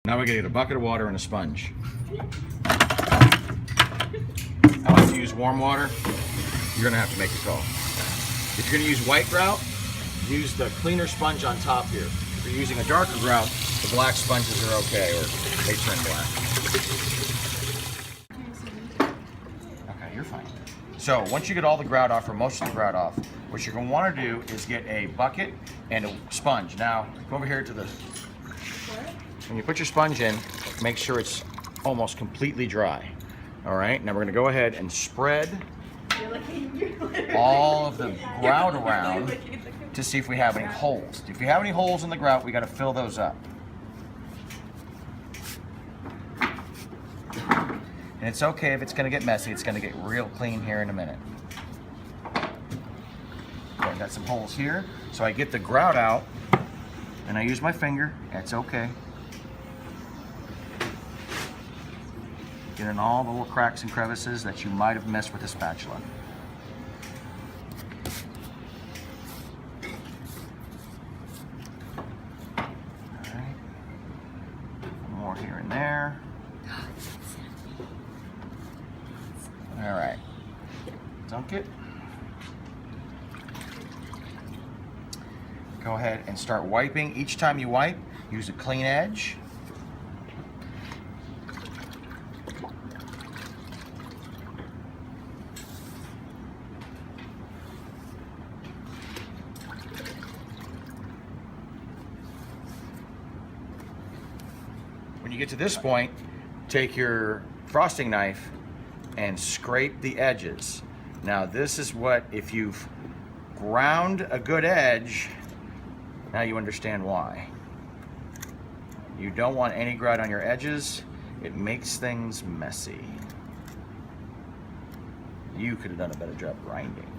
Now we're gonna get a bucket of water and a sponge. I like to use warm water. You're gonna have to make a call. If you're gonna use white grout, use the cleaner sponge on top here. If you're using a darker grout, the black sponges are okay, or they turn black. Okay, you're fine. So once you get all the grout off, or most of the grout off, what you're gonna wanna do is get a bucket and a sponge. Now, go over here to the, when you put your sponge in, make sure it's almost completely dry. All right, now we're gonna go ahead and spread all of the grout around to see if we have any holes. If you have any holes in the grout, we gotta fill those up. And it's okay if it's gonna get messy, it's gonna get real clean here in a minute. Okay, I've got some holes here. So I get the grout out and I use my finger, that's okay. Get in all the little cracks and crevices that you might have missed with a spatula. All right. More here and there. All right. Dunk it. Go ahead and start wiping. Each time you wipe, use a clean edge. When you get to this point, take your frosting knife and scrape the edges. Now this is what, if you've ground a good edge, now you understand why. You don't want any grout on your edges. It makes things messy. You could have done a better job grinding.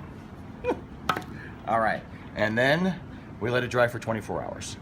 All right, and then we let it dry for 24 hours.